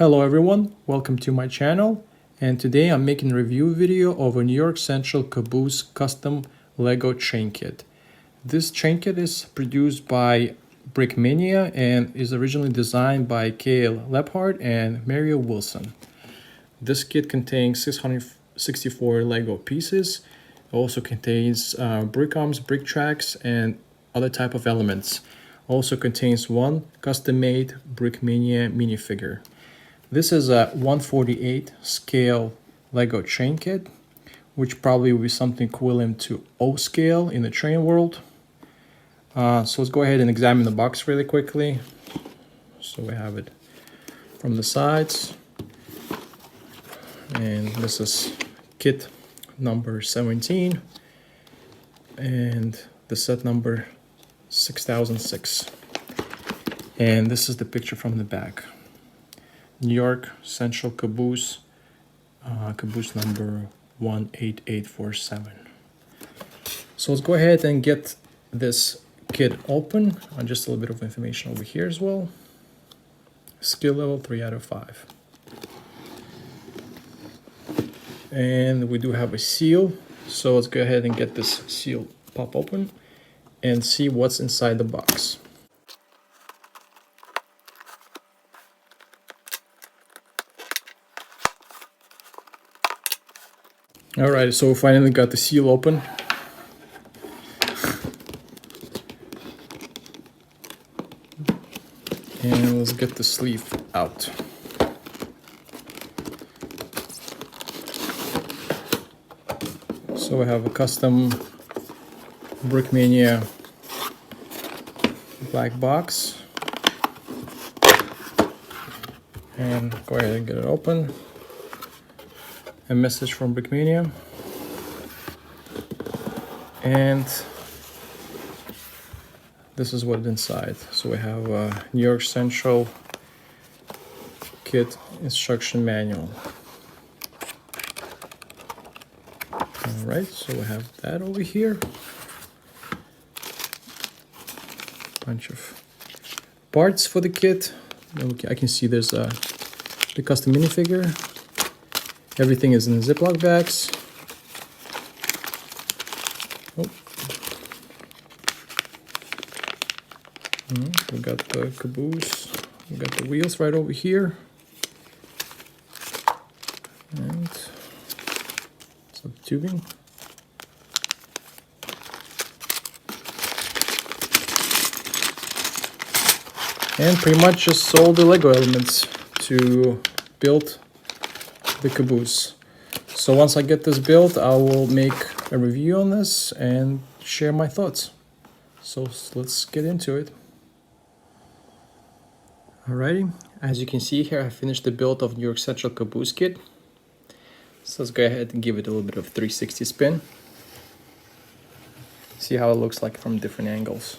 Hello everyone, welcome to my channel, and today I'm making a review video of a New York Central Caboose custom Lego chain kit. This chain kit is produced by Brickmania and is originally designed by Kale Lephart and Mario Wilson. This kit contains 664 Lego pieces. It also contains brick arms, brick tracks, and other type of elements. Also contains one custom-made Brickmania minifigure. This is a 1/48 scale Lego train kit, which probably will be something equivalent to O scale in the train world. So let's go ahead and examine the box really quickly. So we have it from the sides. And this is kit number 17. And the set number 6006. And this is the picture from the back. New York Central Caboose, caboose number 18847. So let's go ahead and get this kit open. Just a little bit of information over here as well. Skill level 3 out of 5. And we do have a seal. So let's go ahead and get this seal pop open and see what's inside the box. Alright, so we finally got the seal open. And let's get the sleeve out. So we have a custom Brickmania black box. And go ahead and get it open. A message from Brickmania, and this is what's inside. So we have a New York Central kit instruction manual. All right, so we have that over here. Bunch of parts for the kit. Okay, I can see there's the custom minifigure. Everything is in Ziploc bags. Oh. We got the caboose. We got the wheels right over here. And some tubing. And pretty much just all the Lego elements to build the caboose. So once I get this built, I will make a review on this and share my thoughts. So let's get into it. Alrighty, as you can see here, I finished the build of New York Central Caboose kit. So let's go ahead and give it a little bit of 360 spin. See how it looks like from different angles.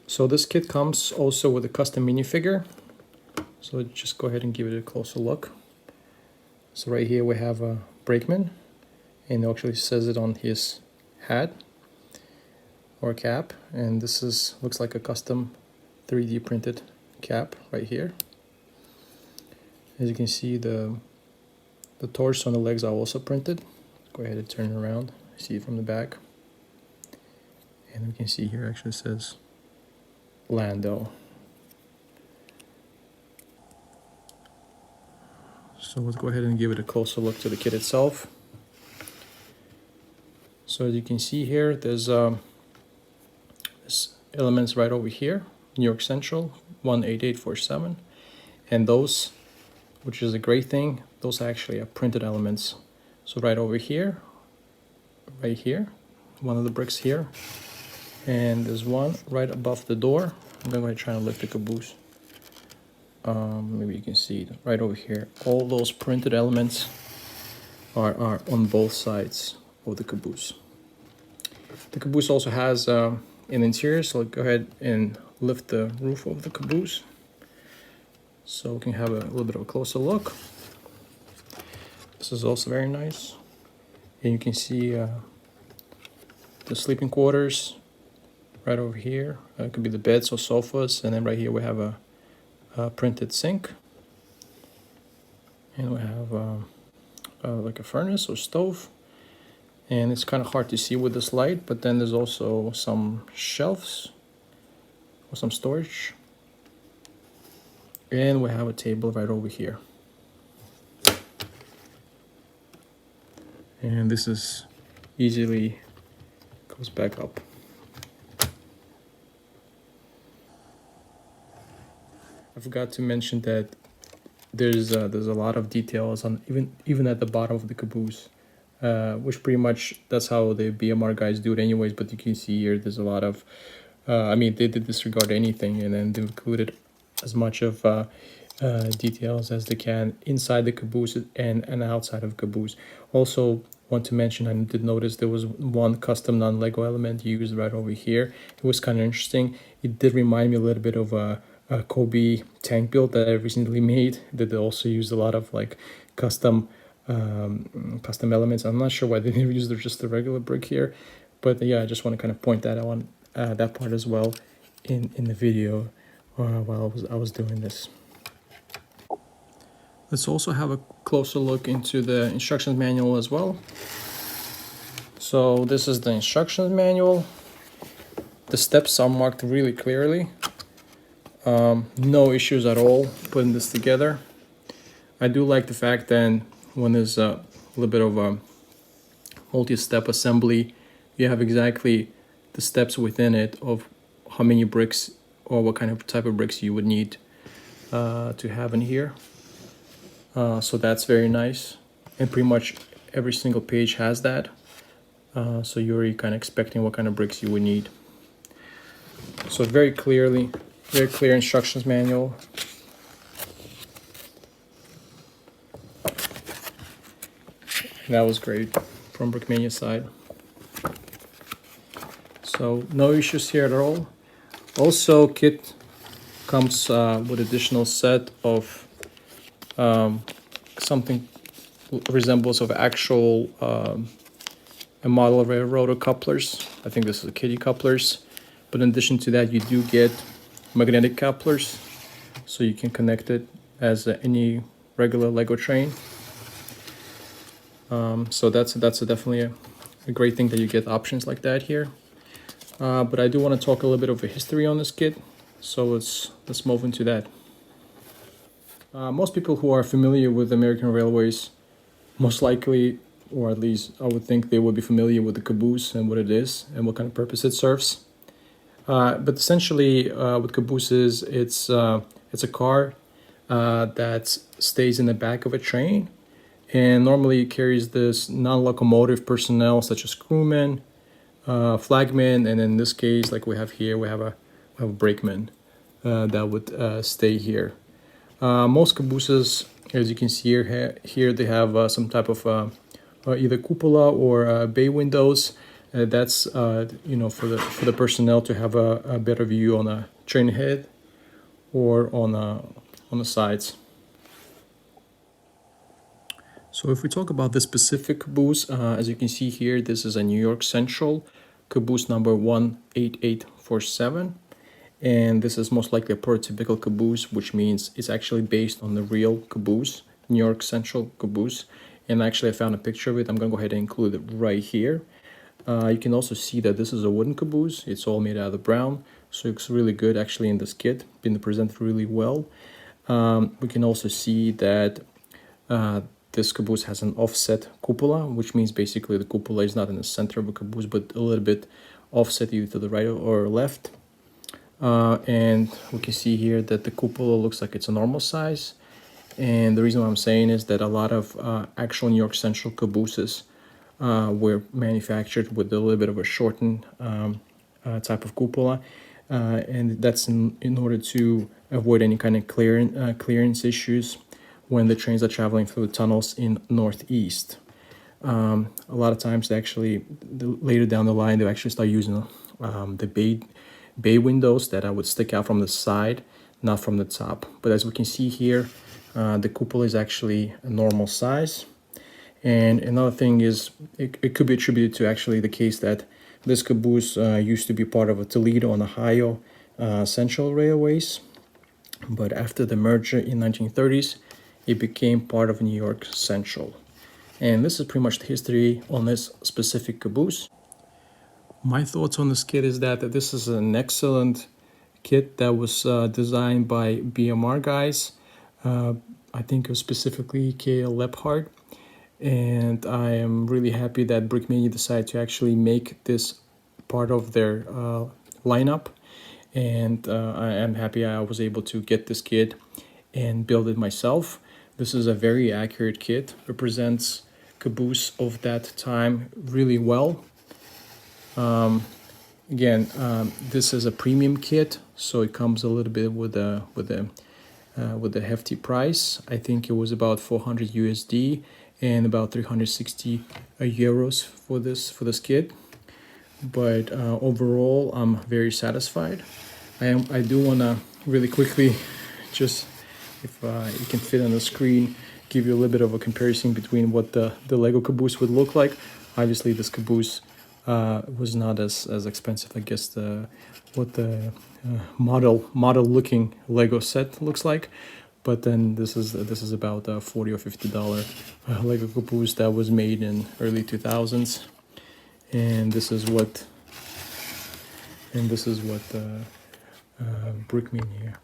So this kit comes also with a custom minifigure. So just go ahead and give it a closer look. So right here we have a brakeman, and it actually says it on his hat or cap. And this is looks like a custom 3D printed cap right here. As you can see, the torso and the legs are also printed. Go ahead and turn it around. See it from the back. And we can see here actually says Lando. So let's go ahead and give it a closer look to the kit itself. So as you can see here, there's elements right over here, New York Central 18847, and those, which is a great thing, those actually are printed elements. So right over here, right here, one of the bricks here. And there's one right above the door. I'm going to try to lift the caboose. Maybe you can see it right over here. All those printed elements are on both sides of the caboose. The caboose also has an interior, so I'll go ahead and lift the roof of the caboose so we can have a little bit of a closer look. This is also very nice. And you can see the sleeping quarters right over here. It could be the beds or sofas, and then right here we have a printed sink, and we have like a furnace or stove. And it's kind of hard to see with this light, but then there's also some shelves or some storage. And we have a table right over here. And this is easily goes back up. I forgot to mention that there's a lot of details on even at the bottom of the caboose. Which pretty much that's how the BMR guys do it anyways, but you can see here there's a lot of I mean, they did disregard anything, and then they included as much of details as they can inside the caboose and outside of caboose. Also want to mention, I did notice there was one custom non-Lego element used right over here. It was kind of interesting. It did remind me a little bit of a Kobe tank build that I recently made, that they also used a lot of like custom elements. I'm not sure why they didn't use just the regular brick here, but yeah, I just want to kind of point that out on that part as well in the video while I was doing this. Let's also have a closer look into the instructions manual as well. So this is the instructions manual. The steps are marked really clearly. No issues at all putting this together. I do like the fact that when there's a little bit of a multi-step assembly, you have exactly the steps within it of how many bricks or what kind of type of bricks you would need to have in here. So that's very nice, and pretty much every single page has that. So you're already kind of expecting what kind of bricks you would need. So very clear instructions manual. That was great from Brickmania side. So no issues here at all. Also, kit comes with additional set of something resembles of actual a model of railroad couplers. I think this is a kitty couplers, but in addition to that, you do get magnetic couplers, so you can connect it as any regular Lego train. So that's definitely a great thing that you get options like that here. But I do want to talk a little bit of a history on this kit, so let's move into that. Most people who are familiar with American Railways, most likely, or at least I would think they would be familiar with the caboose and what it is and what kind of purpose it serves. But essentially, with cabooses, it's a car that stays in the back of a train, and normally it carries this non-locomotive personnel such as crewmen, flagmen, and in this case, like we have here, we have a brakeman that would stay here. Most cabooses, as you can see here they have some type of either cupola or bay windows. That's you know, for the personnel to have a better view on a train head or on the sides. So if we talk about this specific caboose, as you can see here, this is a New York Central caboose number 18847. And this is most likely a prototypical caboose, which means it's actually based on the real caboose, New York Central caboose. And actually I found a picture of it. I'm gonna go ahead and include it right here. You can also see that this is a wooden caboose. It's all made out of brown, so it looks really good actually in this kit, been presented really well. We can also see that this caboose has an offset cupola, which means basically the cupola is not in the center of a caboose, but a little bit offset either to the right or left. And we can see here that the cupola looks like it's a normal size. And the reason why I'm saying is that a lot of actual New York Central cabooses were manufactured with a little bit of a shortened type of cupola. And that's in order to avoid any kind of clearance issues when the trains are traveling through the tunnels in Northeast. A lot of times they actually, later down the line, they actually start using the bay windows that would stick out from the side, not from the top. But as we can see here, the cupola is actually a normal size. And another thing is, it could be attributed to actually the case that this caboose used to be part of a Toledo and Ohio Central Railways, but after the merger in 1930s, it became part of New York Central. And this is pretty much the history on this specific caboose. My thoughts on this kit is that this is an excellent kit that was designed by BMR guys. I think it was specifically K.L. Lephart. And I am really happy that Brickmania decided to actually make this part of their lineup. And I am happy I was able to get this kit and build it myself. This is a very accurate kit, represents caboose of that time really well. Again, this is a premium kit, so it comes a little bit with a hefty price. I think it was about 400 USD and about 360 euros for this kit. But overall, I'm very satisfied. I do want to really quickly, just if you can fit on the screen, give you a little bit of a comparison between what the Lego caboose would look like. Obviously, this caboose was not as expensive, I guess, what the model looking Lego set looks like. But then this is about a $40 or $50 Lego caboose that was made in early 2000s, and this is what Brickmania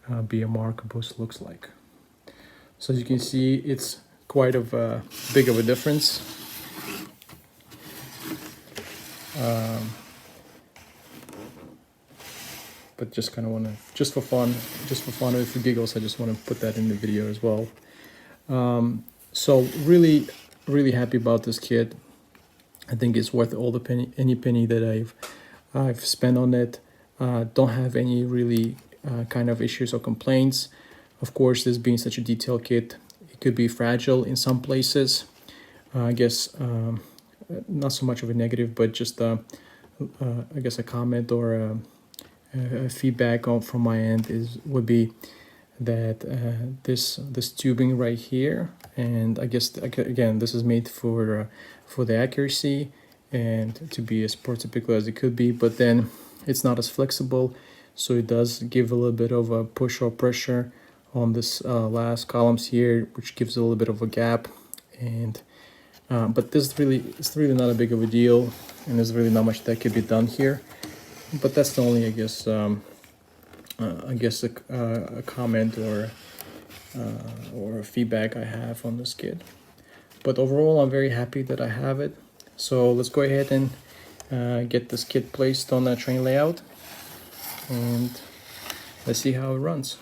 BMR caboose looks like. So as you can see, it's quite of a big of a difference. But just kind of want to, just for fun or for giggles, I just want to put that in the video as well. So really happy about this kit. I think it's worth all the any penny that I've spent on it. Don't have any really kind of issues or complaints. Of course, this being such a detailed kit, it could be fragile in some places. I guess not so much of a negative, but just I guess a comment or a feedback from my end would be that this tubing right here, and I guess again this is made for the accuracy and to be as prototypical as it could be, but then it's not as flexible, so it does give a little bit of a push or pressure on this last columns here, which gives a little bit of a gap. And but it's really not a big of a deal, and there's really not much that could be done here. But that's the only, I guess a comment or a feedback I have on this kit. But overall, I'm very happy that I have it. So let's go ahead and get this kit placed on that train layout, and let's see how it runs.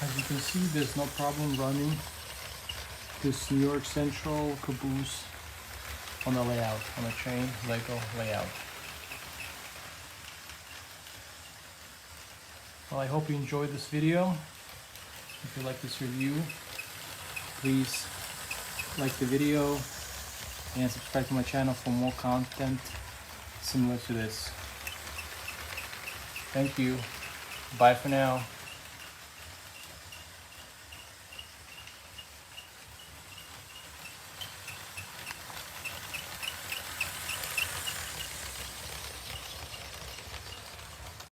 As you can see, there's no problem running this New York Central caboose on the layout, on the train Lego layout. Well, I hope you enjoyed this video. If you like this review, please like the video and subscribe to my channel for more content similar to this. Thank you. Bye for now.